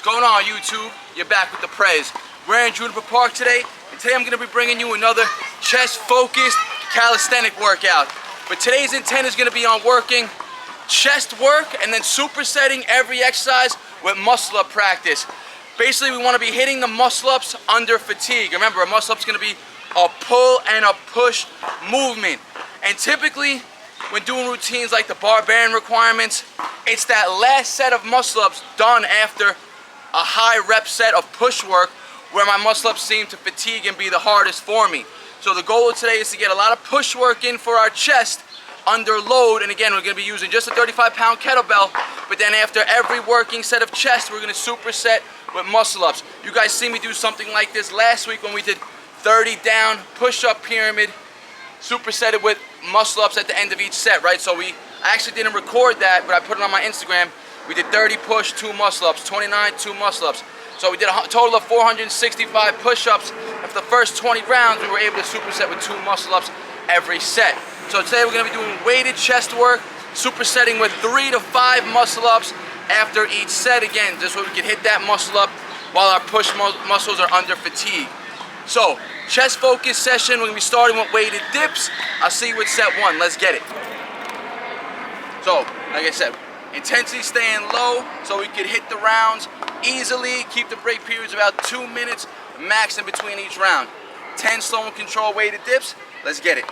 What's going on, YouTube? You're back with the Prez. We're in Juniper Park today, and today I'm going to be bringing you another chest-focused calisthenic workout. But today's intent is going to be on working chest work and then supersetting every exercise with muscle-up practice. Basically, we want to be hitting the muscle-ups under fatigue. Remember, a muscle-up's going to be a pull and a push movement. And typically, when doing routines like the bar bearing requirements, it's that last set of muscle-ups done after a high rep set of push work where my muscle-ups seem to fatigue and be the hardest for me. So the goal of today is to get a lot of push work in for our chest under load, and again, we're going to be using just a 35-pound kettlebell, but then after every working set of chest, we're going to superset with muscle-ups. You guys see me do something like this last week when we did 30 down push-up pyramid, supersetted with muscle-ups at the end of each set, right? So I actually didn't record that, but I put it on my Instagram. We did 30 push, 2 muscle-ups, 29, 2 muscle-ups. So we did a total of 465 push-ups. After the first 20 rounds, we were able to superset with 2 muscle-ups every set. So today we're going to be doing weighted chest work, supersetting with 3 to 5 muscle-ups after each set. Again, just so we can hit that muscle-up while our push muscles are under fatigue. So, chest-focused session. We're going to be starting with weighted dips. I'll see you with set 1. Let's get it. So, like I said, intensity staying low so we can hit the rounds easily. Keep the break periods about 2 minutes max in between each round. 10 slow and controlled weighted dips. Let's get it.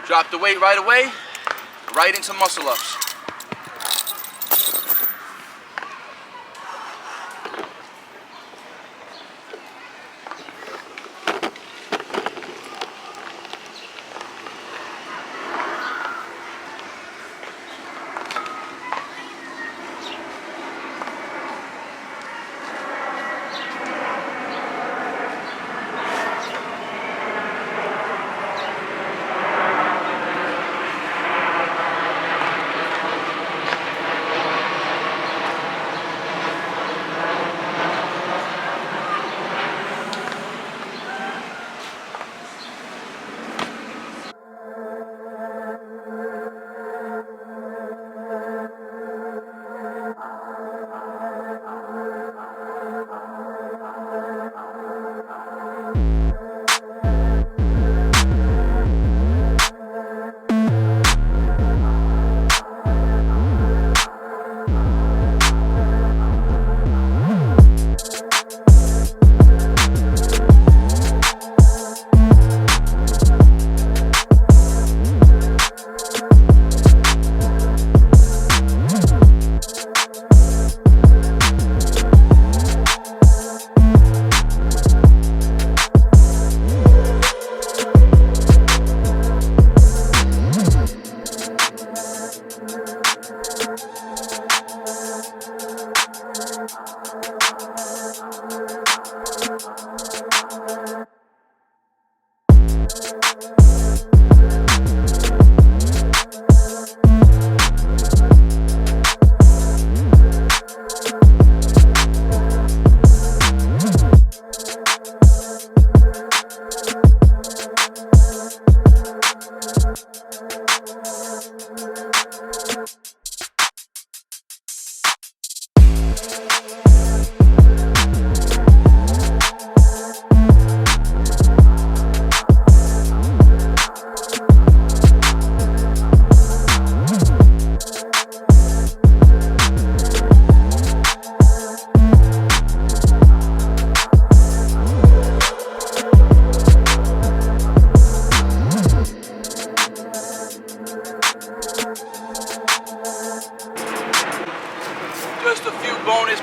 Drop the weight right away, right into muscle-ups.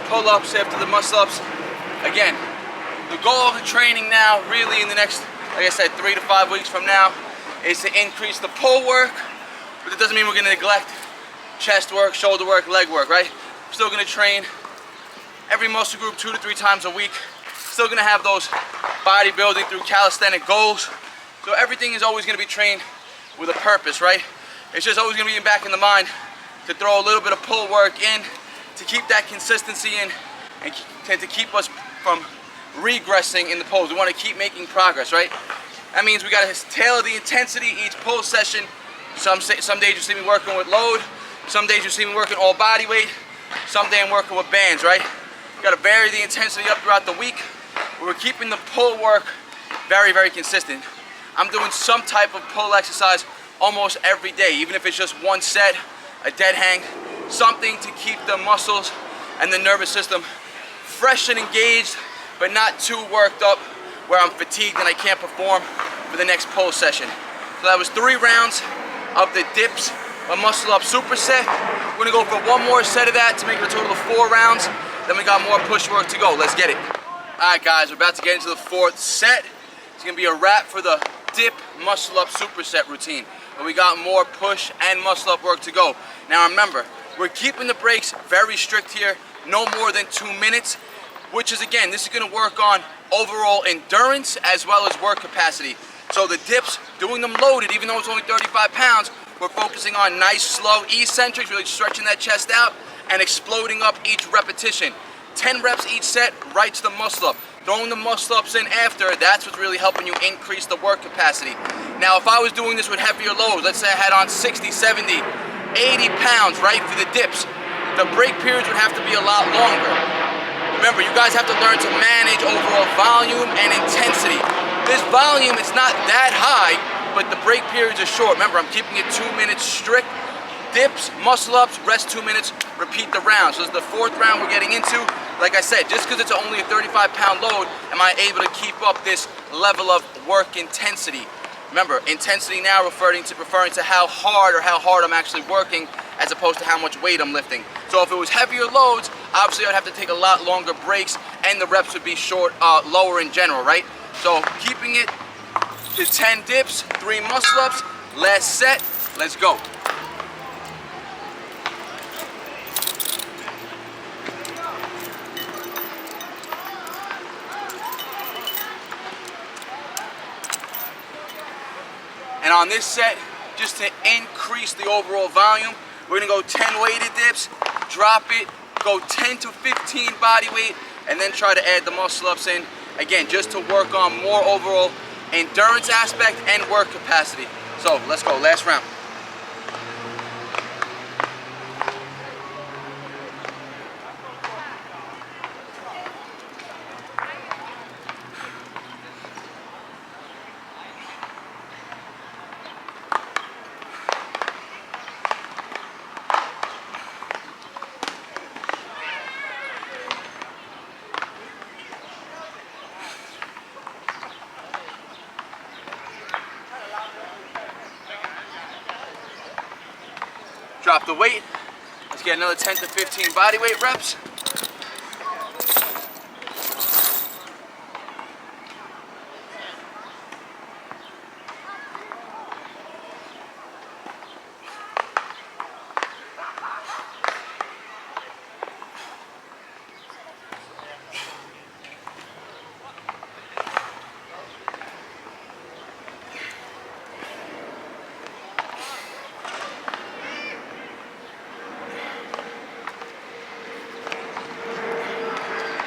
Pull-ups after the muscle-ups. Again, the goal of the training now, really in the next, like I said, 3 to 5 weeks from now, is to increase the pull work, but it doesn't mean we're going to neglect chest work, shoulder work, leg work, right? Still gonna train every muscle group 2 to 3 times a week. Still gonna have those bodybuilding through calisthenic goals. So everything is always gonna be trained with a purpose, right? It's just always gonna be back in the mind to throw a little bit of pull work in, to keep that consistency in, and to keep us from regressing in the pose. We wanna keep making progress, right? That means we gotta tailor the intensity each pull session. Some days you see me working with load, some days you see me working all body weight, some day I'm working with bands, right? You gotta vary the intensity up throughout the week. We're keeping the pull work very, very consistent. I'm doing some type of pull exercise almost every day, even if it's just one set, a dead hang, something to keep the muscles and the nervous system fresh and engaged, but not too worked up where I'm fatigued and I can't perform for the next pull session. So that was 3 rounds of the dips, a muscle up superset. We're gonna go for 1 more set of that to make it a total of 4 rounds. Then we got more push work to go. Let's get it. All right, guys, we're about to get into the 4th set. It's gonna be a wrap for the dip muscle up superset routine. But we got more push and muscle up work to go. Now remember, we're keeping the breaks very strict here, no more than 2 minutes, which is, again, this is gonna work on overall endurance as well as work capacity. So the dips, doing them loaded, even though it's only 35 pounds, we're focusing on nice, slow eccentrics, really stretching that chest out and exploding up each repetition. 10 reps each set, right to the muscle up. Throwing the muscle ups in after, that's what's really helping you increase the work capacity. Now, if I was doing this with heavier loads, let's say I had on 60, 70, 80 pounds, right, for the dips, the break periods would have to be a lot longer. Remember, you guys have to learn to manage overall volume and intensity. This volume, it's not that high, but the break periods are short. Remember, I'm keeping it 2 minutes strict. Dips, muscle ups, rest 2 minutes, repeat the round. So this is the 4th round we're getting into. Like I said, just because it's only a 35-pound load, am I able to keep up this level of work intensity? Remember, intensity now referring to how hard I'm actually working, as opposed to how much weight I'm lifting. So if it was heavier loads, obviously I'd have to take a lot longer breaks and the reps would be lower in general, right? So keeping it to 10 dips, 3 muscle ups, last set, let's go. And on this set, just to increase the overall volume, we're gonna go 10 weighted dips, drop it, go 10 to 15 body weight, and then try to add the muscle ups in. Again, just to work on more overall endurance aspect and work capacity. So let's go, last round. Drop the weight. Let's get another 10 to 15 body weight reps.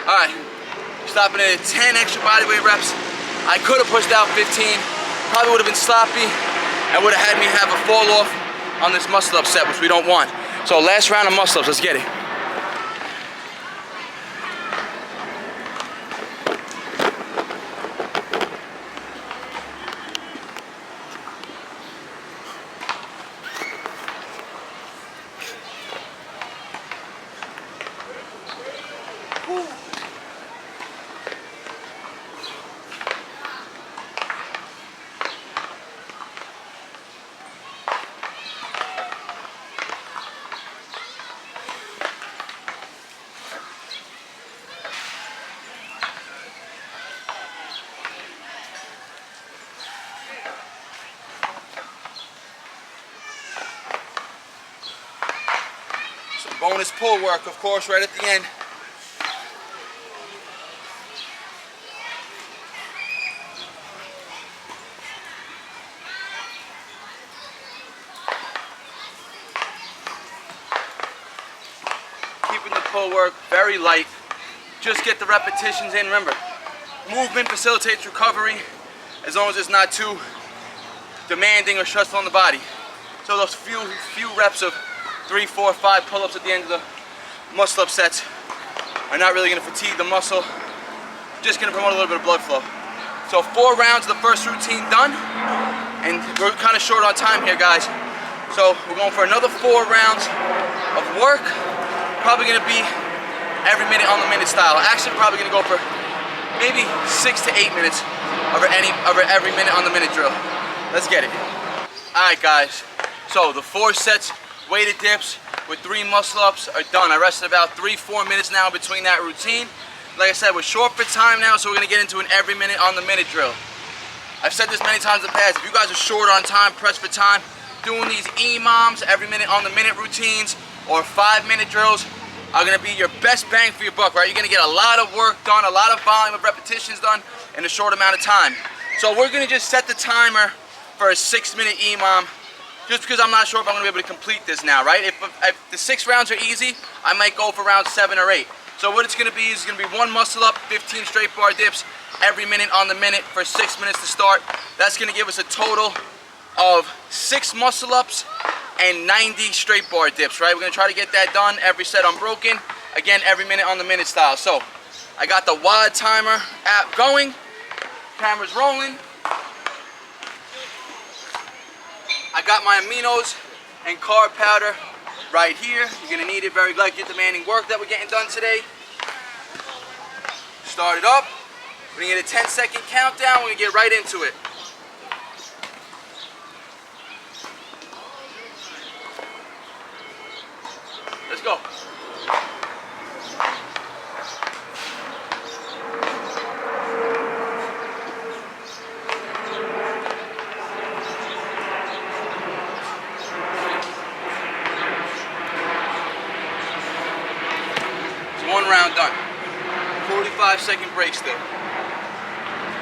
Alright, stopping at 10 extra bodyweight reps. I could have pushed out 15, probably would have been sloppy, and would have had me have a fall off on this muscle up set, which we don't want. So last round of muscle ups, let's get it. Bonus pull work, of course, right at the end. Keeping the pull work very light. Just get the repetitions in. Remember, movement facilitates recovery as long as it's not too demanding or stressful on the body. So those few reps of 3, 4, 5 pull-ups at the end of the muscle up sets are not really going to fatigue the muscle, just going to promote a little bit of blood flow. So 4 rounds of the first routine done, and we're kind of short on time here, guys. So we're going for another 4 rounds of work, probably going to be every minute on the minute style. Actually, probably going to go for maybe 6 to 8 minutes over every minute on the minute drill. Let's get it. All right, guys. So the 4 sets weighted dips with 3 muscle ups are done. I rested about 3-4 minutes now between that routine. Like I said, we're short for time now, so we're gonna get into an every minute on the minute drill. I've said this many times in the past, if you guys are short on time, pressed for time, doing these EMOMs, every minute on the minute routines, or 5-minute drills are gonna be your best bang for your buck, right? You're gonna get a lot of work done, a lot of volume of repetitions done in a short amount of time. So we're gonna just set the timer for a 6-minute EMOM, just because I'm not sure if I'm gonna be able to complete this now, right? If the 6 rounds are easy, I might go for round 7 or 8. So what it's gonna be is gonna be 1 muscle up, 15 straight bar dips, every minute on the minute for 6 minutes to start. That's gonna give us a total of 6 muscle ups and 90 straight bar dips, right? We're gonna try to get that done, every set unbroken. Again, every minute on the minute style. So I got the WHEY timer app going, camera's rolling. I got my Aminos and carb powder right here. You're gonna need it, very likely demanding work that we're getting done today. Start it up. We're gonna get a 10-second countdown. We're gonna get right into it. Let's go. It's 1 round done. 45-second break still.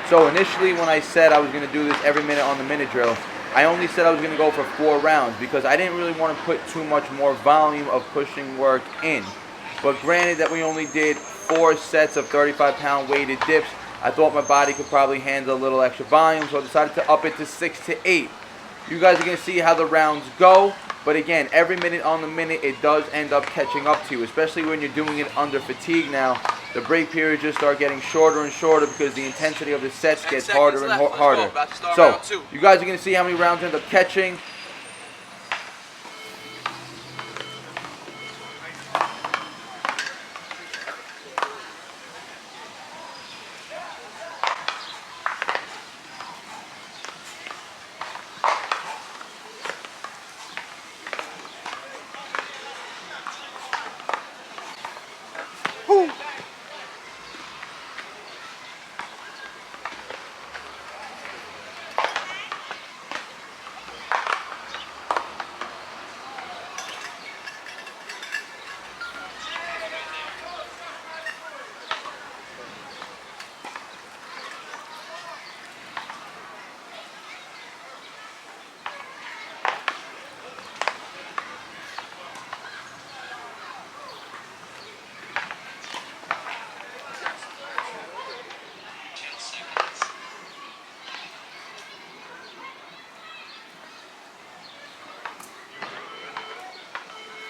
So initially when I said I was going to do this every minute on the minute drill, I only said I was going to go for 4 rounds because I didn't really want to put too much more volume of pushing work in. But granted that we only did 4 sets of 35-pound weighted dips, I thought my body could probably handle a little extra volume, so I decided to up it to 6 to 8. You guys are going to see how the rounds go, but again, every minute on the minute it does end up catching up to you, especially when you're doing it under fatigue now. The break periods just start getting shorter and shorter because the intensity of the sets gets harder and harder. So, you guys are going to see how many rounds you end up catching. Woo.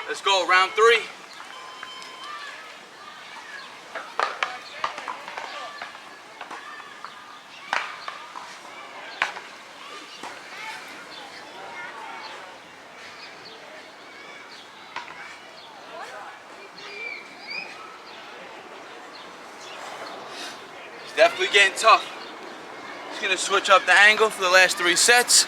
Let's go, round 3. It's definitely getting tough. Just gonna switch up the angle for the last 3 sets.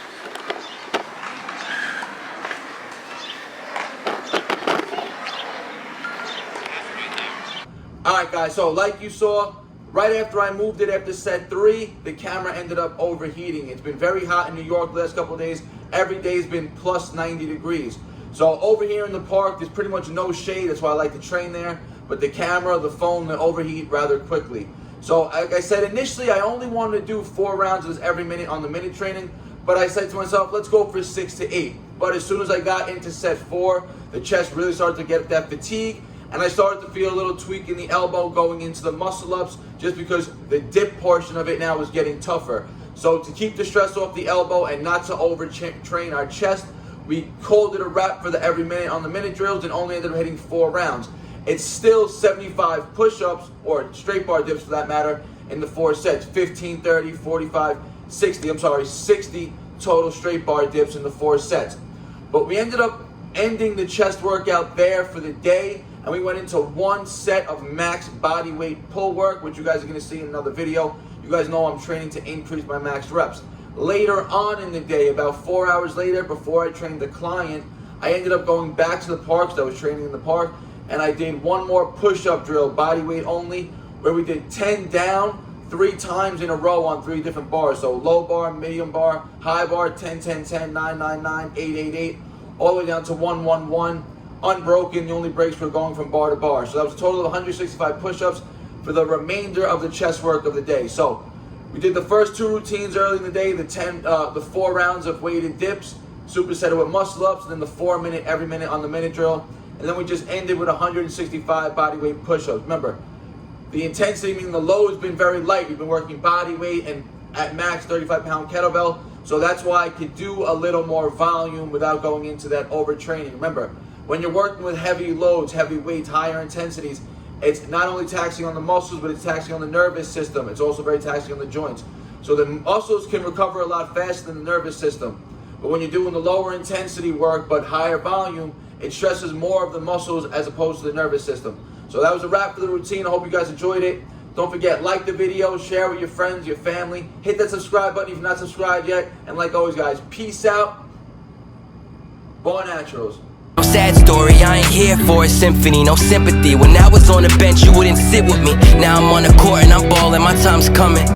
Alright guys, so like you saw, right after I moved it after set 3, the camera ended up overheating. It's been very hot in New York the last couple of days. Every day's been plus 90 degrees. So over here in the park, there's pretty much no shade. That's why I like to train there. But the camera, the phone, they overheat rather quickly. So like I said, initially I only wanted to do 4 rounds of this every minute on the minute training. But I said to myself, let's go for 6 to 8. But as soon as I got into set 4, the chest really started to get that fatigue. And I started to feel a little tweak in the elbow going into the muscle ups, just because the dip portion of it now was getting tougher. So to keep the stress off the elbow and not to overtrain our chest, we called it a wrap for the every minute on the minute drills and only ended up hitting 4 rounds. It's still 75 push-ups, or straight bar dips for that matter, in the 4 sets. 15, 30, 45, 60 total straight bar dips in the 4 sets. But we ended up ending the chest workout there for the day, and we went into 1 set of max body weight pull work, which you guys are going to see in another video. You guys know I'm training to increase my max reps. Later on in the day, about 4 hours later, before I trained the client, I ended up going back to the park, so I was training in the park, and I did 1 more push-up drill, body weight only, where we did 10 down, 3 times in a row on 3 different bars. So low bar, medium bar, high bar, 10, 10, 10, 9, 9, 9, 8, 8, 8, all the way down to 1, 1, 1. Unbroken, the only breaks were going from bar to bar. So that was a total of 165 push-ups for the remainder of the chest work of the day. So we did the first 2 routines early in the day, the 4 rounds of weighted dips, supersetted with muscle ups, and then the 4 minute every minute on the minute drill. And then we just ended with 165 body weight push-ups. Remember, the intensity, meaning the load, has been very light. We've been working body weight and at max 35-pound kettlebell. So that's why I could do a little more volume without going into that overtraining. Remember, when you're working with heavy loads, heavy weights, higher intensities, it's not only taxing on the muscles, but it's taxing on the nervous system. It's also very taxing on the joints. So the muscles can recover a lot faster than the nervous system. But when you're doing the lower intensity work, but higher volume, it stresses more of the muscles as opposed to the nervous system. So that was a wrap for the routine. I hope you guys enjoyed it. Don't forget, like the video, share with your friends, your family. Hit that subscribe button if you're not subscribed yet. And like always, guys, peace out. BARNATURALS. No sad story, I ain't here for a symphony, no sympathy. When I was on the bench, you wouldn't sit with me. Now I'm on the court and I'm balling, my time's coming.